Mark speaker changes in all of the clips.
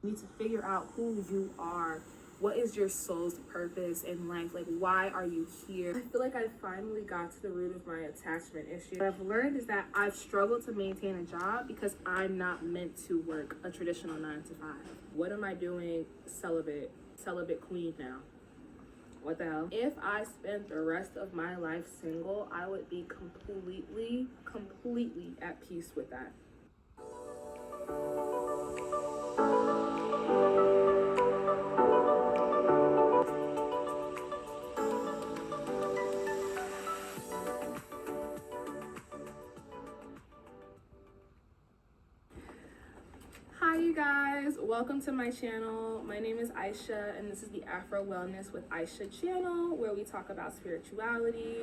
Speaker 1: You need to figure out who you are. What is your soul's purpose in life? Like, why are you here? I feel like I finally got to the root of my attachment issue. What I've learned is that I've struggled to maintain a job because I'm not meant to work a traditional 9 to 5. What am I doing? Celibate queen now. What the hell? If I spent the rest of my life single, I would be completely at peace with that. Hi you guys, welcome to my channel. My name is Aisha and this is the Afro Wellness with Aisha channel, where we talk about spirituality,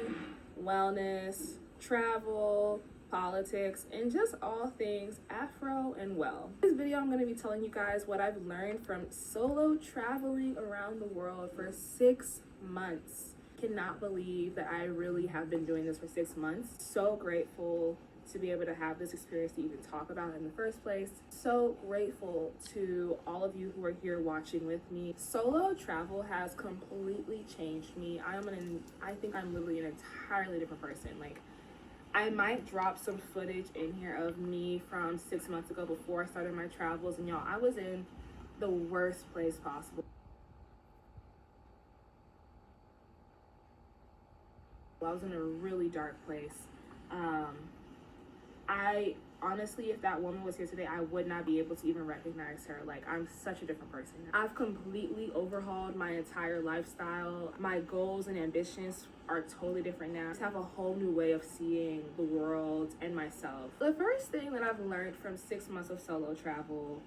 Speaker 1: wellness, travel, politics, and just all things Afro and well. In this video, I'm going to be telling you guys what I've learned from solo traveling around the world for 6 months. I cannot believe that I really have been doing this for 6 months. So grateful to be able to have this experience to even talk about in the first place. So grateful to all of you who are here watching with me. Solo travel has completely changed me. I think I'm literally an entirely different person. Like, I might drop some footage in here of me from 6 months ago before I started my travels, and y'all, I was in the worst place possible. I was in a really dark place. I honestly, if that woman was here today, I would not be able to even recognize her. Like, I'm such a different person now. I've completely overhauled my entire lifestyle. My goals and ambitions are totally different now. I just have a whole new way of seeing the world and myself. The first thing that I've learned from 6 months of solo travel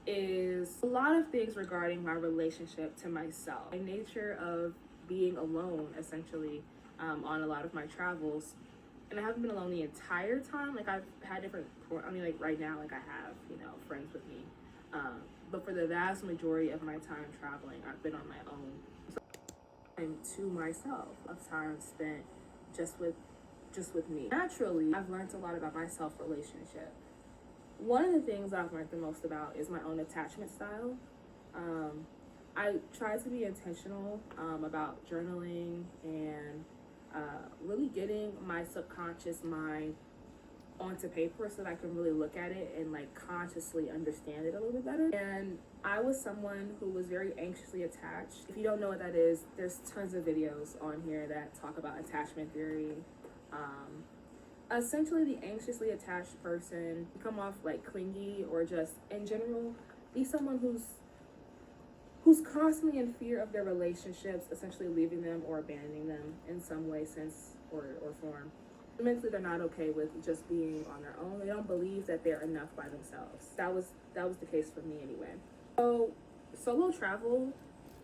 Speaker 1: is a lot of things regarding my relationship to myself. The nature of being alone, essentially, on a lot of my travels. And I haven't been alone the entire time. Like, I've had different, like right now, like I have, friends with me. But for the vast majority of my time traveling, I've been on my own. So I'm to myself, of time spent just with me. Naturally, I've learned a lot about my self-relationship. One of the things that I've learned the most about is my own attachment style. I try to be intentional about journaling and really getting my subconscious mind onto paper so that I can really look at it and like consciously understand it a little bit better. And I was someone who was very anxiously attached. If you don't know what that is, there's tons of videos on here that talk about attachment theory. Essentially, the anxiously attached person come off like clingy, or just in general be someone who's constantly in fear of their relationships, essentially leaving them or abandoning them in some way, sense, or form. Mentally, they're not okay with just being on their own. They don't believe that they're enough by themselves. That was the case for me anyway. So solo travel,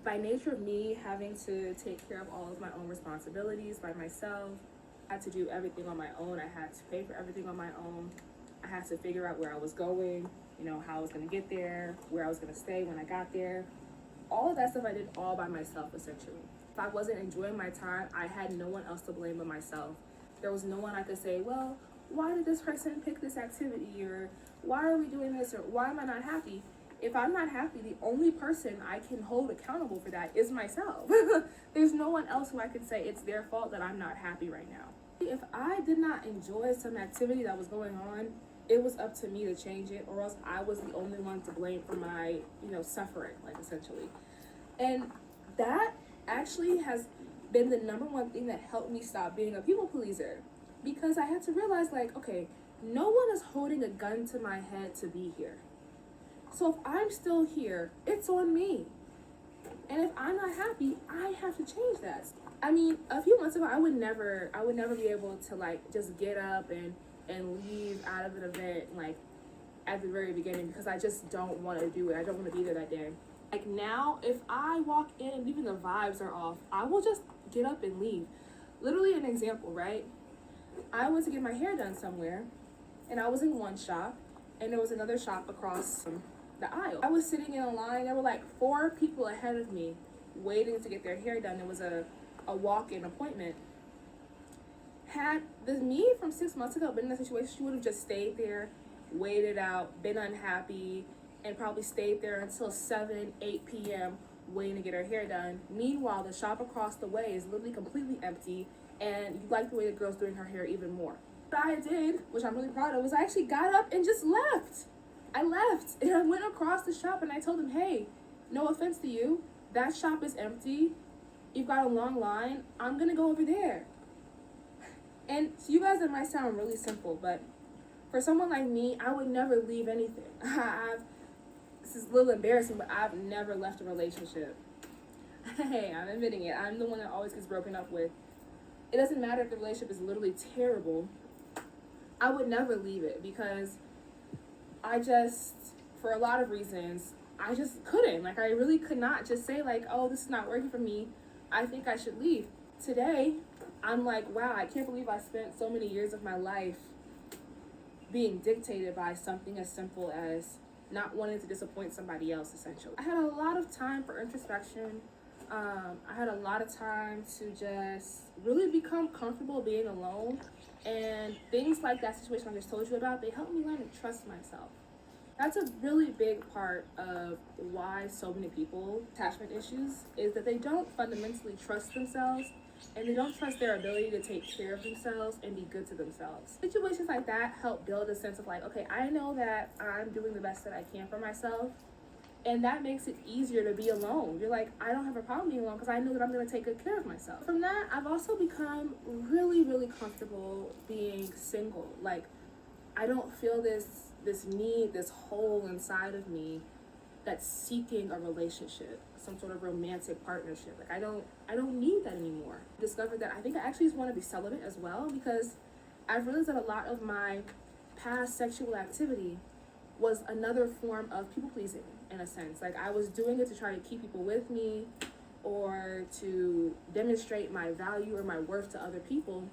Speaker 1: by nature of me having to take care of all of my own responsibilities by myself, I had to do everything on my own. I had to pay for everything on my own. I had to figure out where I was going, how I was going to get there, where I was going to stay when I got there. All of that stuff I did all by myself, essentially. If I wasn't enjoying my time, I had no one else to blame but myself. There was no one I could say, well, why did this person pick this activity? Or why are we doing this? Or why am I not happy? If I'm not happy, the only person I can hold accountable for that is myself. There's no one else who I can say it's their fault that I'm not happy right now. If I did not enjoy some activity that was going on, it was up to me to change it, or else I was the only one to blame for my, suffering, like, essentially. And that actually has been the number one thing that helped me stop being a people pleaser, because I had to realize, like, okay, no one is holding a gun to my head to be here. So if I'm still here, it's on me. And if I'm not happy, I have to change that. I mean, a few months ago, I would never be able to, like, just get up and leave out of an event, like, at the very beginning, because I just don't want to do it. I don't want to be there that day. Like, now, if I walk in and even the vibes are off, I will just get up and leave. Literally, an example, right? I went to get my hair done somewhere, and I was in one shop, and there was another shop across the aisle. I was sitting in a line. There were like 4 people ahead of me waiting to get their hair done. It was a walk-in appointment. Had me from 6 months ago been in that situation, she would have just stayed there, waited out, been unhappy, and probably stayed there until 7, 8 p.m. waiting to get her hair done. Meanwhile, the shop across the way is literally completely empty, and you like the way the girl's doing her hair even more. What I did, which I'm really proud of, was I actually got up and just left. I left, and I went across the shop, and I told them, hey, no offense to you, that shop is empty. You've got a long line. I'm going to go over there. And to you guys, it might sound really simple, but for someone like me, I would never leave anything. This is a little embarrassing, but I've never left a relationship. Hey, I'm admitting it. I'm the one that always gets broken up with. It doesn't matter if the relationship is literally terrible. I would never leave it because for a lot of reasons, I just couldn't. Like, I really could not just say, like, oh, this is not working for me. I think I should leave. Today, I'm like, wow, I can't believe I spent so many years of my life being dictated by something as simple as not wanting to disappoint somebody else, essentially. I had a lot of time for introspection. I had a lot of time to just really become comfortable being alone. And things like that situation I just told you about, they helped me learn to trust myself. That's a really big part of why so many people, attachment issues, is that they don't fundamentally trust themselves, and they don't trust their ability to take care of themselves and be good to themselves. Situations like that help build a sense of like, okay, I know that I'm doing the best that I can for myself, and that makes it easier to be alone. You're like, I don't have a problem being alone because I know that I'm going to take good care of myself. From that, I've also become really, really comfortable being single. Like, I don't feel this need, this hole inside of me that's seeking a relationship, some sort of romantic partnership. Like, I don't need that anymore. I discovered that I think I actually just want to be celibate as well, because I've realized that a lot of my past sexual activity was another form of people pleasing, in a sense. Like, I was doing it to try to keep people with me or to demonstrate my value or my worth to other people.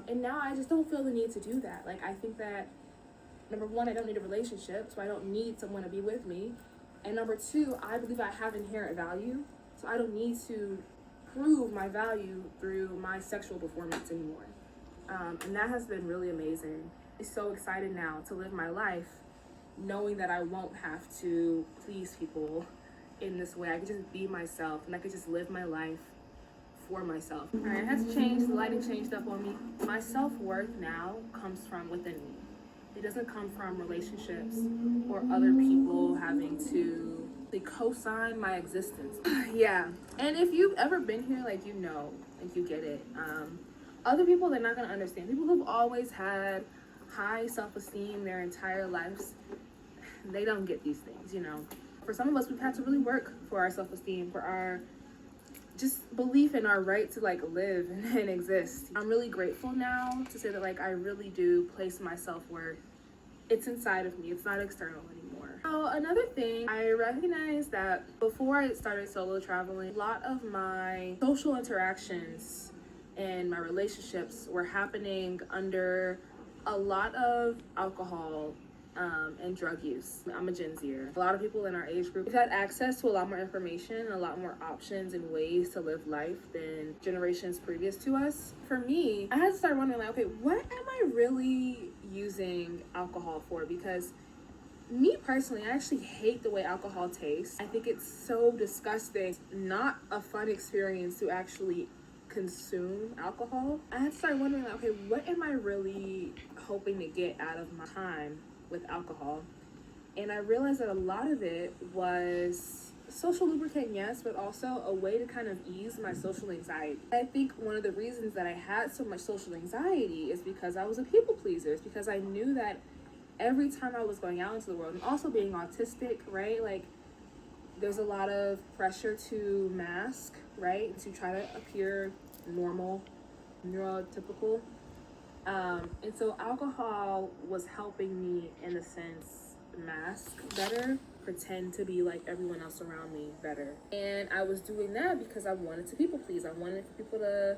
Speaker 1: And now I just don't feel the need to do that. Like, I think that, number one, I don't need a relationship, so I don't need someone to be with me. And number two, I believe I have inherent value, so I don't need to prove my value through my sexual performance anymore. And that has been really amazing. I'm so excited now to live my life knowing that I won't have to please people in this way. I can just be myself, and I can just live my life for myself. All right, I had to change, the lighting changed up on me. My self-worth now comes from within me. It doesn't come from relationships or other people having to co-sign my existence. Yeah, and if you've ever been here, like, you know, like, you get it. Other people, they're not gonna understand. People who've always had high self-esteem their entire lives, they don't get these things, you know. For some of us, we've had to really work for our self-esteem, for our just belief in our right to, like, live and exist. I'm really grateful now to say that, like, I really do place my self-worth. It's inside of me. It's not external anymore. So another thing, I recognized that before I started solo traveling, a lot of my social interactions and my relationships were happening under a lot of alcohol and drug use. I'm a Gen Zer. A lot of people in our age group have had access to a lot more information and a lot more options and ways to live life than generations previous to us. For me, I had to start wondering, like, okay, what am I really using alcohol for? Because me personally, I actually hate the way alcohol tastes. I think it's so disgusting. It's not a fun experience to actually consume alcohol. I had to start wondering, like, okay, what am I really hoping to get out of my time with alcohol? And I realized that a lot of it was social lubricant, yes, but also a way to kind of ease my social anxiety. I think one of the reasons that I had so much social anxiety is because I was a people pleaser. It's because I knew that every time I was going out into the world, and also being autistic, right? Like, there's a lot of pressure to mask, right? To try to appear normal, neurotypical. And so alcohol was helping me, in a sense, mask better, pretend to be like everyone else around me better. And I was doing that because I wanted to people please. I wanted people to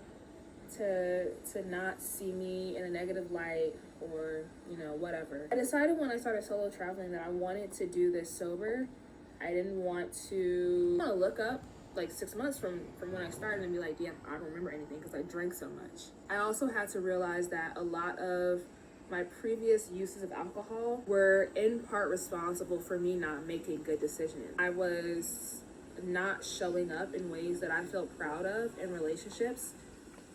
Speaker 1: not see me in a negative light, or, you know, whatever. I decided when I started solo traveling that I wanted to do this sober. I didn't want to look up like 6 months from when I started and be like, damn, I don't remember anything because I drank so much. I also had to realize that a lot of my previous uses of alcohol were in part responsible for me not making good decisions. I was not showing up in ways that I felt proud of in relationships.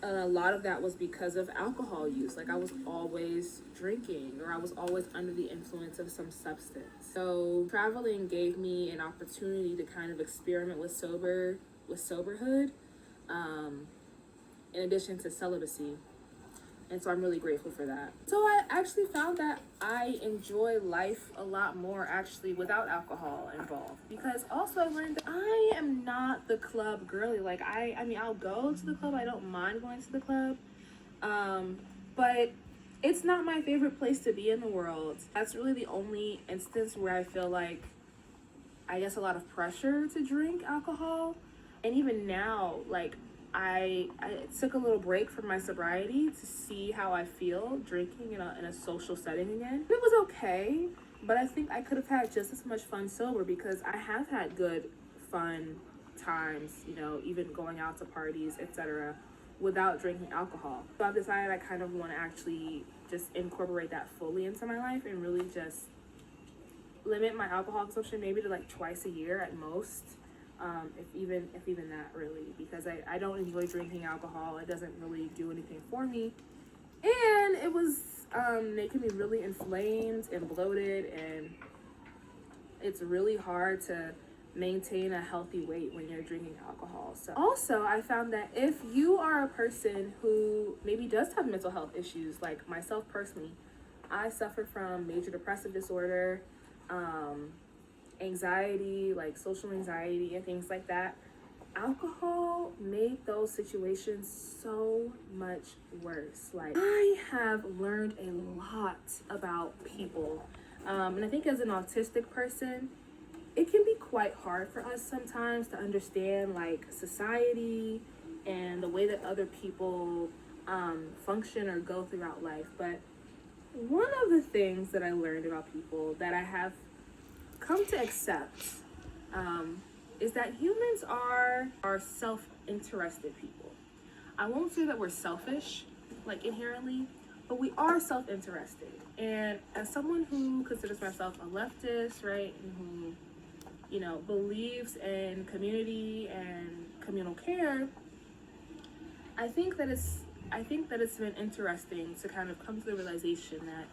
Speaker 1: And a lot of that was because of alcohol use. Like I was always drinking, or I was always under the influence of some substance. So traveling gave me an opportunity to kind of experiment with soberhood, in addition to celibacy. And so I'm really grateful for that. So I actually found that I enjoy life a lot more actually without alcohol involved. Because also I learned that I am not the club girly. Like I mean, I'll go to the club. I don't mind going to the club. But it's not my favorite place to be in the world. That's really the only instance where I feel like, I guess, a lot of pressure to drink alcohol. And even now, like, I took a little break from my sobriety to see how I feel drinking in a social setting again. It was okay, but I think I could have had just as much fun sober, because I have had good, fun times, you know, even going out to parties, etc., without drinking alcohol. So I've decided I kind of want to actually just incorporate that fully into my life and really just limit my alcohol consumption maybe to like twice a year at most. If even that, really, because I don't enjoy drinking alcohol. It doesn't really do anything for me, and it was making me really inflamed and bloated, and it's really hard to maintain a healthy weight when you're drinking alcohol. So also I found that if you are a person who maybe does have mental health issues, like myself personally, I suffer from major depressive disorder, anxiety, like social anxiety and things like that. Alcohol made those situations so much worse. Like, I have learned a lot about people, and I think as an autistic person, it can be quite hard for us sometimes to understand like society and the way that other people function or go throughout life. But one of the things that I learned about people that I have come to accept is that humans are self-interested people. I won't say that we're selfish, like inherently, but we are self-interested. And as someone who considers myself a leftist, right, and who, you know, believes in community and communal care, I think that it's been interesting to kind of come to the realization that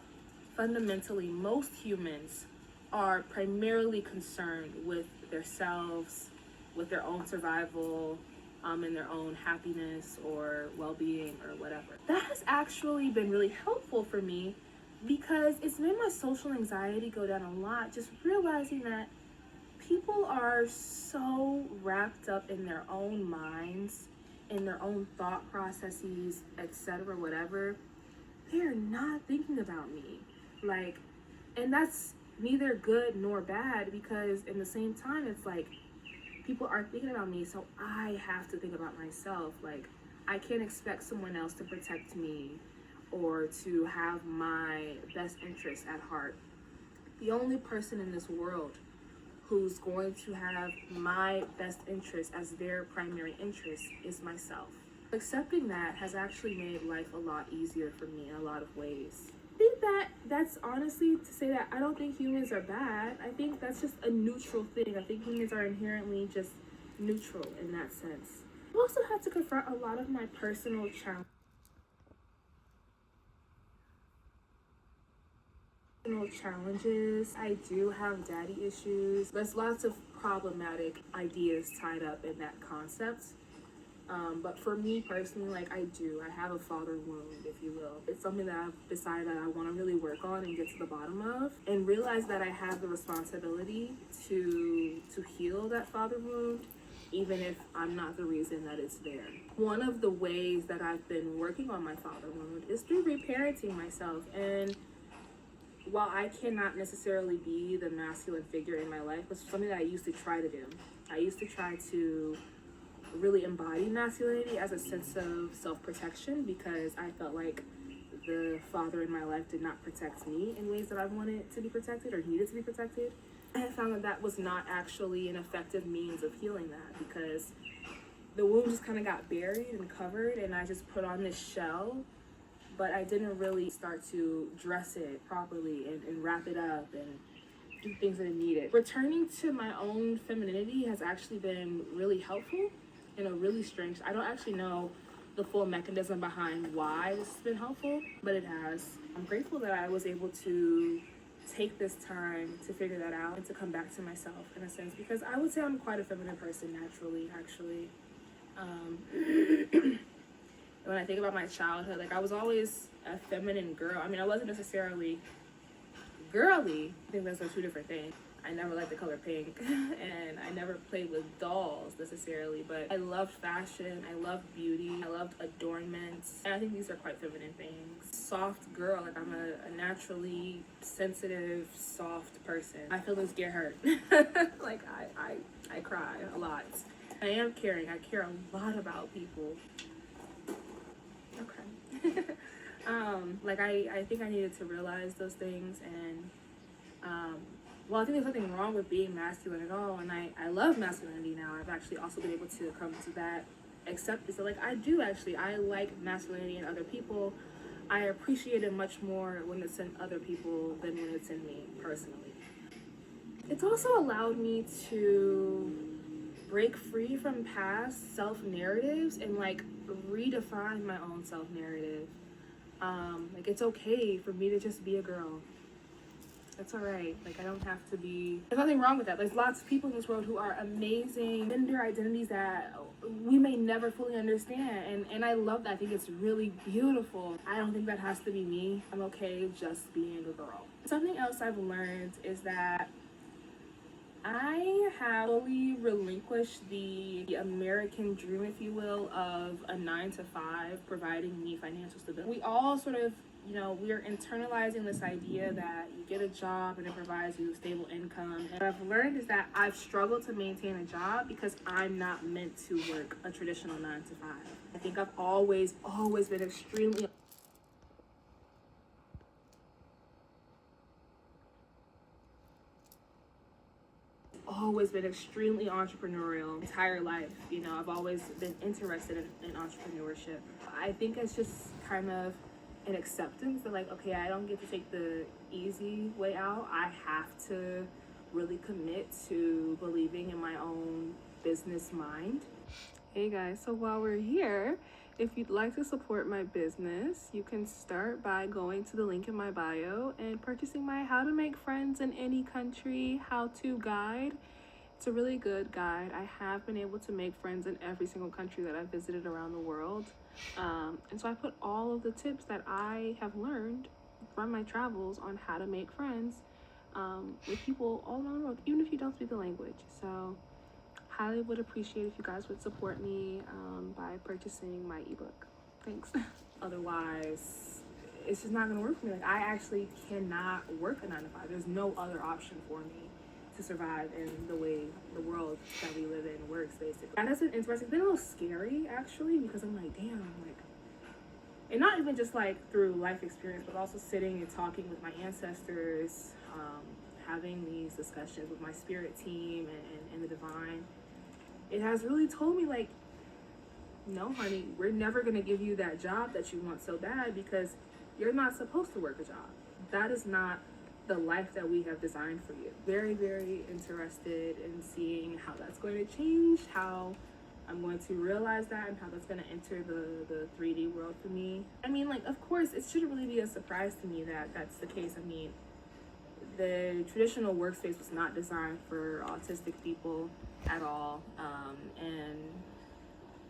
Speaker 1: fundamentally most humans are primarily concerned with themselves, with their own survival, and their own happiness or well-being or whatever. That has actually been really helpful for me, because it's made my social anxiety go down a lot, just realizing that people are so wrapped up in their own minds, in their own thought processes, etc., whatever. They're not thinking about me. Like, and that's neither good nor bad, because in the same time, it's like people are thinking about me, so I have to think about myself. Like, I can't expect someone else to protect me or to have my best interests at heart. The only person in this world who's going to have my best interest as their primary interest is myself. Accepting that has actually made life a lot easier for me in a lot of ways. I think that's honestly to say that I don't think humans are bad. I think that's just a neutral thing. I think humans are inherently just neutral in that sense. I've also had to confront a lot of my personal challenges. I do have daddy issues. There's lots of problematic ideas tied up in that concept. But for me personally, like I have a father wound, if you will. It's something that I've decided that I want to really work on and get to the bottom of, and realize that I have the responsibility to heal that father wound, even if I'm not the reason that it's there. One of the ways that I've been working on my father wound is through reparenting myself. And while I cannot necessarily be the masculine figure in my life, it's something that I used to try to do. I used to try to really embody masculinity as a sense of self-protection, because I felt like the father in my life did not protect me in ways that I wanted to be protected or needed to be protected. And I found that that was not actually an effective means of healing that, because the wound just kind of got buried and covered, and I just put on this shell but I didn't really start to dress it properly and wrap it up and do things that it needed. Returning to my own femininity has actually been really helpful in a really strange, I don't actually know the full mechanism behind why this has been helpful, but it has. I'm grateful that I was able to take this time to figure that out and to come back to myself in a sense, because I would say I'm quite a feminine person naturally, actually. When I think about my childhood, like I was always a feminine girl. I mean, I wasn't necessarily girly. I think those are two different things. I never liked the color pink and I never played with dolls necessarily, but I loved fashion, I loved beauty, I loved adornments, and I think these are quite feminine things. Soft girl, like I'm a naturally sensitive, soft person. My feelings get hurt. Like I cry a lot. I am caring, I care a lot about people. Okay. Like I think I needed to realize those things, and well, I think there's nothing wrong with being masculine at all, and I love masculinity now. I've actually also been able to come to that acceptance. So like I like masculinity in other people. I appreciate it much more when it's in other people than when it's in me personally. It's also allowed me to break free from past self-narratives and like redefine my own self-narrative. Like it's okay for me to just be a girl. That's all right. Like I don't have to be, there's nothing wrong with that. There's lots of people in this world who are amazing gender identities that we may never fully understand. And I love that. I think it's really beautiful. I don't think that has to be me. I'm okay just being a girl. Something else I've learned is that I have fully relinquished the American dream, if you will, of a 9-to-5 providing me financial stability. We all sort of, we're internalizing this idea that you get a job and it provides you stable income. And what I've learned is that I've struggled to maintain a job because I'm not meant to work a traditional 9-to-5. I think I've always been extremely entrepreneurial my entire life. I've always been interested in entrepreneurship. I think it's just kind of an acceptance that like, okay, I don't get to take the easy way out. I have to really commit to believing in my own business mind. Hey guys, so while we're here, if you'd like to support my business, you can start by going to the link in my bio and purchasing my How to Make Friends in Any Country how-to guide. It's a really good guide. I have been able to make friends in every single country that I've visited around the world. And so I put all of the tips that I have learned from my travels on how to make friends with people all around the world, even if you don't speak the language. So highly would appreciate if you guys would support me by purchasing my ebook. Thanks. Otherwise, it's just not gonna work for me. Like I actually cannot work a 9-to-5. There's no other option for me to survive in the way the world that we live in works, basically. That has been interesting. It's been a little scary actually, because I'm like, damn, like, and not even just like through life experience, but also sitting and talking with my ancestors, having these discussions with my spirit team and the divine. It has really told me like, no honey, we're never gonna give you that job that you want so bad because you're not supposed to work a job. That is not the life that we have designed for you. Very, very interested in seeing how that's going to change, how I'm going to realize that, and how that's going to enter the 3D world for me. I mean, like, of course, it shouldn't really be a surprise to me that that's the case. I mean, the traditional workspace was not designed for autistic people at all, and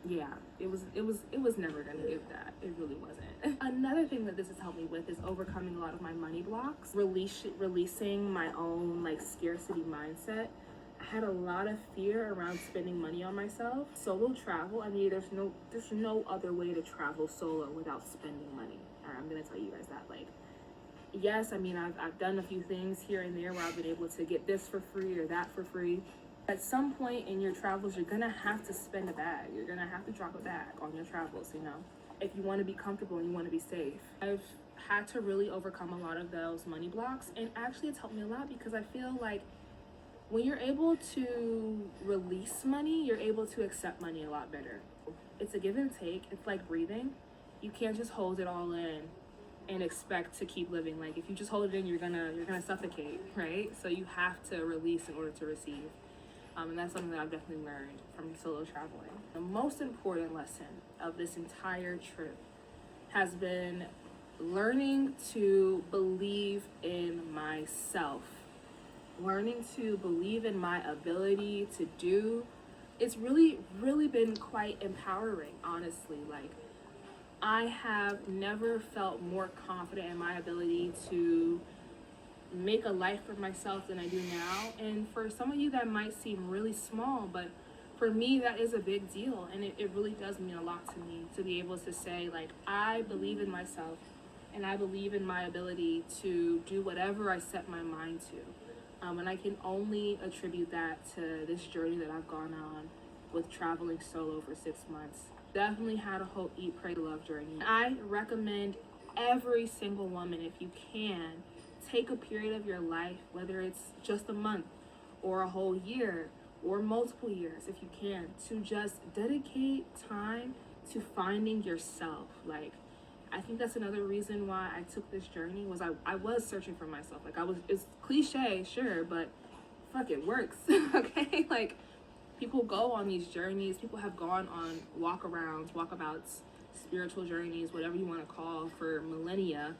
Speaker 1: yeah, it was never gonna give that. It really wasn't. Another thing that this has helped me with is overcoming a lot of my money blocks, releasing my own like scarcity mindset. I had a lot of fear around spending money on myself. Solo travel, I mean, there's no other way to travel solo without spending money. All right, I'm gonna tell you guys that. Like, yes, I mean, I've done a few things here and there where I've been able to get this for free or that for free. At some point in your travels, you're gonna have to spend a bag. You're gonna have to drop a bag on your travels, if you wanna be comfortable and you wanna be safe. I've had to really overcome a lot of those money blocks, and actually it's helped me a lot because I feel like when you're able to release money, you're able to accept money a lot better. It's a give and take. It's like breathing. You can't just hold it all in and expect to keep living. Like, if you just hold it in, you're gonna suffocate, right? So you have to release in order to receive. And that's something that I've definitely learned from solo traveling. The most important lesson of this entire trip has been learning to believe in myself, learning to believe in my ability to do. It's really been quite empowering, honestly. Like, I have never felt more confident in my ability to make a life for myself than I do now. And for some of you, that might seem really small, but for me, that is a big deal. And it really does mean a lot to me to be able to say, like, I believe in myself and I believe in my ability to do whatever I set my mind to. And I can only attribute that to this journey that I've gone on with traveling solo for 6 months. Definitely had a whole eat, pray, love journey. I recommend every single woman, if you can, take a period of your life, whether it's just a month or a whole year or multiple years, if you can, to just dedicate time to finding yourself. Like, I think that's another reason why I took this journey, was I was searching for myself. Like, it's cliche, sure, but fuck, it works. Okay? Like, people go on these journeys, people have gone on walkabouts, spiritual journeys, whatever you want to call, for millennia,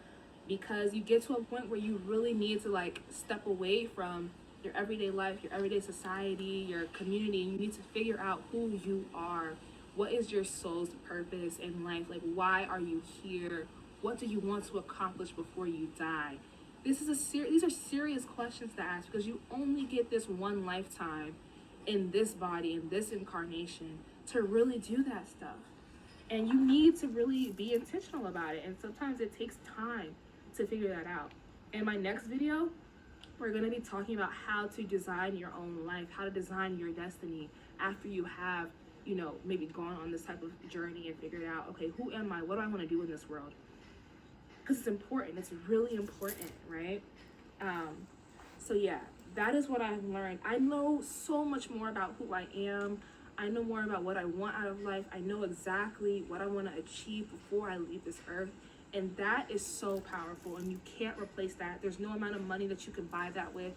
Speaker 1: because you get to a point where you really need to, like, step away from your everyday life, your everyday society, your community, and you need to figure out who you are. What is your soul's purpose in life? Like, why are you here? What do you want to accomplish before you die? These are serious questions to ask, because you only get this one lifetime in this body, in this incarnation, to really do that stuff. And you need to really be intentional about it. And sometimes it takes time to figure that out. In my next video, we're going to be talking about how to design your own life, how to design your destiny after you have, maybe gone on this type of journey and figured out, okay, who am I? What do I want to do in this world? Because it's important. It's really important, right? So yeah, that is what I've learned. I know so much more about who I am. I know more about what I want out of life. I know exactly what I want to achieve before I leave this earth. And that is so powerful, and you can't replace that. There's no amount of money that you can buy that with.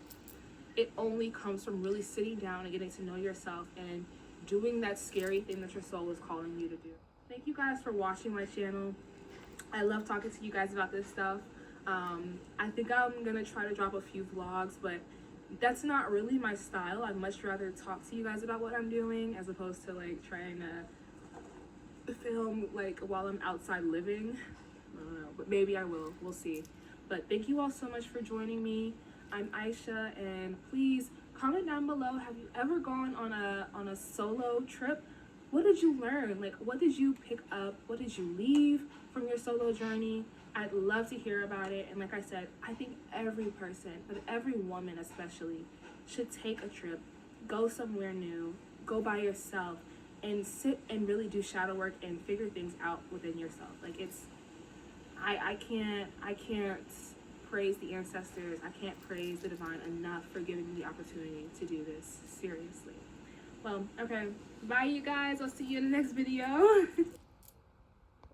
Speaker 1: It only comes from really sitting down and getting to know yourself and doing that scary thing that your soul is calling you to do. Thank you guys for watching my channel. I love talking to you guys about this stuff. I think I'm gonna try to drop a few vlogs, but that's not really my style. I'd much rather talk to you guys about what I'm doing as opposed to, like, trying to film, like, while I'm outside living. I don't know, but maybe I will. We'll see. But thank you all so much for joining me. I'm Aisha, and please comment down below. Have you ever gone on a solo trip? What did you learn? Like, what did you pick up? What did you leave from your solo journey? I'd love to hear about it. And like I said, I think every person, but every woman especially, should take a trip, go somewhere new, go by yourself, and sit and really do shadow work and figure things out within yourself. Like, I can't praise the ancestors. I can't praise the divine enough for giving me the opportunity to do this. Seriously. Well, okay. Bye, you guys. I'll see you in the next video.